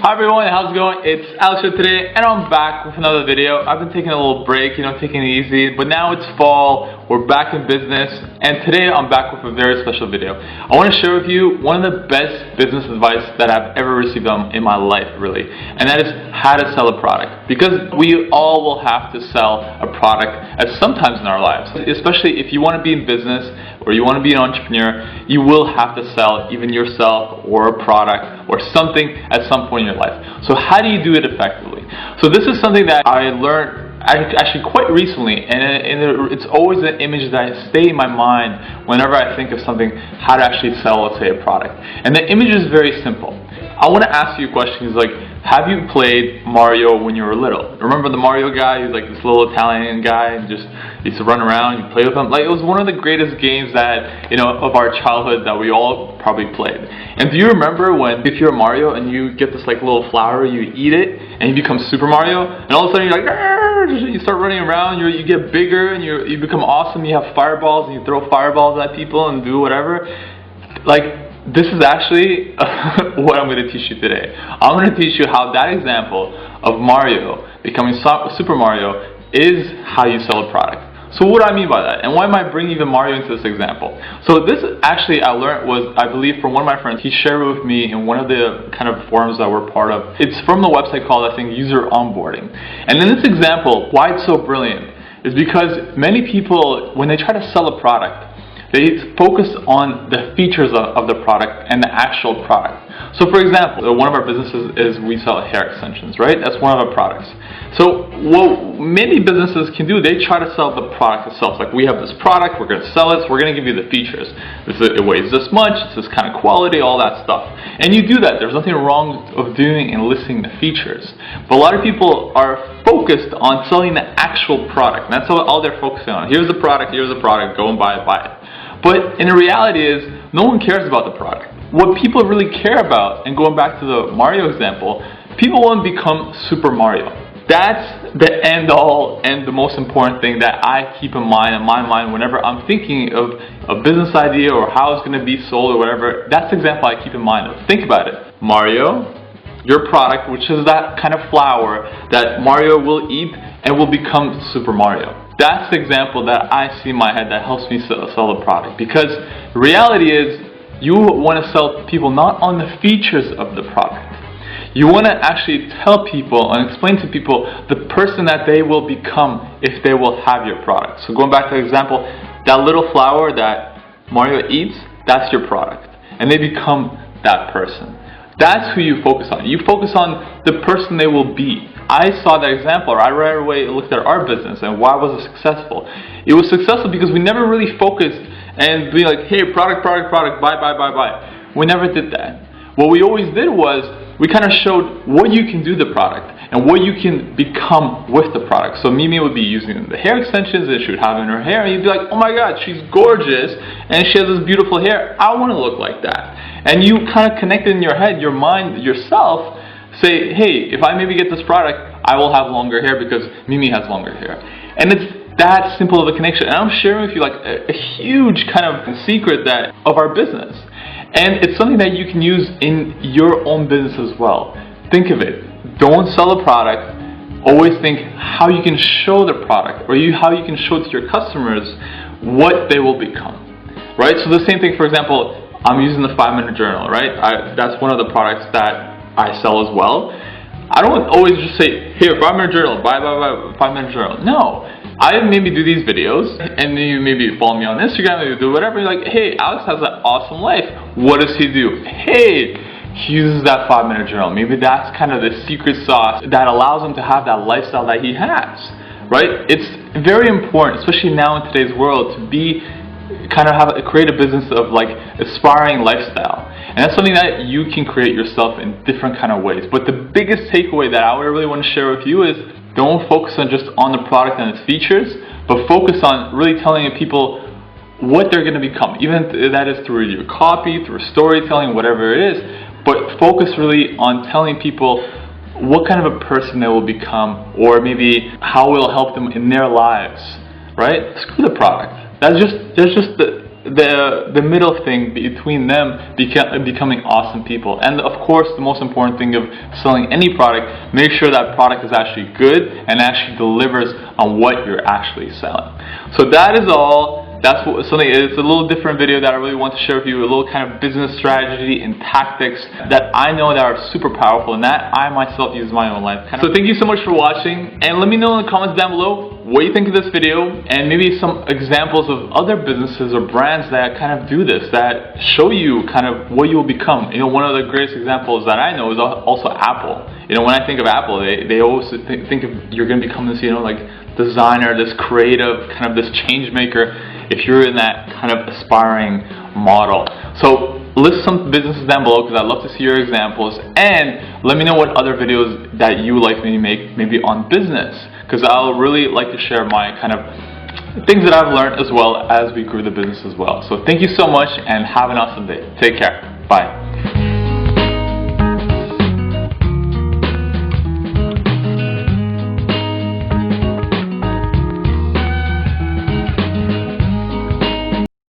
Hi everyone, how's it going? It's Alex here today, and I'm back with another video. I've been taking a little break, taking it easy, but now it's fall, we're back in business, and today I'm back with a very special video. I want to share with you one of the best business advice that I've ever received in my life, really, and that is how to sell a product. Because we all will have to sell a product at some times in our lives, especially if you want to be in business or you want to be an entrepreneur. You will have to sell even yourself or a product or something at some point in your life. So how do you do it effectively? So this is something that I learned actually quite recently, and it's always an image that stays in my mind whenever I think of something, how to actually sell, let's say, a product. And the image is very simple. I want to ask you questions like, have you played Mario when you were little? Remember the Mario guy? He's like this little Italian guy, and just used to run around, you play with him. Like, it was one of the greatest games that, of our childhood that we all probably played. And do you remember when, if you're Mario and you get this like little flower, you eat it, and you become Super Mario, and all of a sudden you're like, you start running around, you get bigger, and you become awesome, you have fireballs, and you throw fireballs at people and do whatever. Like, this is actually what I'm going to teach you today. I'm going to teach you how that example of Mario becoming Super Mario is how you sell a product. So what do I mean by that? And why am I bringing even Mario into this example? So this actually I learned was, I believe, from one of my friends. He shared it with me in one of the kind of forums that we're part of. It's from the website called, I think, User Onboarding. And in this example, why it's so brilliant is because many people, when they try to sell a product, they focus on the features of the product and the actual product. So for example, one of our businesses is we sell hair extensions, right? That's one of our products. So what many businesses can do, they try to sell the product itself. Like, we have this product, we're going to sell it, so we're going to give you the features. It weighs this much, it's this kind of quality, all that stuff. And you do that. There's nothing wrong of doing and listing the features. But a lot of people are focused on selling the actual product. And that's all they're focusing on. Here's the product, go and buy it. But in the reality is, no one cares about the product. What people really care about, and going back to the Mario example, people want to become Super Mario. That's the end all and the most important thing that I keep in my mind whenever I'm thinking of a business idea or how it's going to be sold or whatever. That's the example I keep in mind of. Think about it. Mario, your product, which is that kind of flower that Mario will eat and will become Super Mario. That's the example that I see in my head that helps me sell a product. Because the reality is, you want to sell people not on the features of the product. You want to actually tell people and explain to people the person that they will become if they will have your product. So going back to the example, that little flower that Mario eats, that's your product. And they become that person. That's who you focus on. You focus on the person they will be. I saw that example, or I right away looked at our business and why was it successful? It was successful because we never really focused and be like, hey, product, buy. We never did that. What we always did was, we kind of showed what you can do with the product and what you can become with the product. So Mimi would be using the hair extensions that she would have in her hair, and you'd be like, oh my god, she's gorgeous and she has this beautiful hair. I want to look like that. And you kind of connected in your head, your mind, yourself, say, hey, if I maybe get this product, I will have longer hair because Mimi has longer hair. And it's that simple of a connection. And I'm sharing with you like a huge kind of secret of our business. And it's something that you can use in your own business as well. Think of it. Don't sell a product. Always think how you can show the product, or how you can show to your customers what they will become. Right? So the same thing, for example, I'm using the 5-minute journal, right? That's one of the products that I sell as well. I don't always just say, here, 5-minute journal, buy, 5-minute journal. No. I maybe do these videos, and then you maybe follow me on Instagram, maybe do whatever. You're like, hey, Alex has an awesome life. What does he do? Hey, he uses that 5-minute journal. Maybe that's kind of the secret sauce that allows him to have that lifestyle that he has, right? It's very important, especially now in today's world, to be create a business of like aspiring lifestyle. And that's something that you can create yourself in different kind of ways. But the biggest takeaway that I really want to share with you is, don't focus on just on the product and its features, but focus on really telling people what they're going to become. Even if that is through your copy, through storytelling, whatever it is. But focus really on telling people what kind of a person they will become, or maybe how it will help them in their lives. Right? Screw the product. That's just the middle thing between them becoming awesome people. And of course, the most important thing of selling any product, make sure that product is actually good and actually delivers on what you're actually selling. So that is all. That's what something is. It's a little different video that I really want to share with you, a little kind of business strategy and tactics that I know that are super powerful and that I myself use in my own life. So thank you so much for watching, and let me know in the comments down below what you think of this video and maybe some examples of other businesses or brands that kind of do this, that show you kind of what you will become. You know, one of the greatest examples that I know is also Apple. You know, when I think of Apple, they always think of you're going to become this, you know, like designer, this creative, kind of this change maker, if you're in that kind of aspiring model. So list some businesses down below because I'd love to see your examples, and let me know what other videos that you like me to make, maybe on business, because I'll really like to share my kind of things that I've learned as well as we grew the business as well. So thank you so much and have an awesome day. Take care. Bye.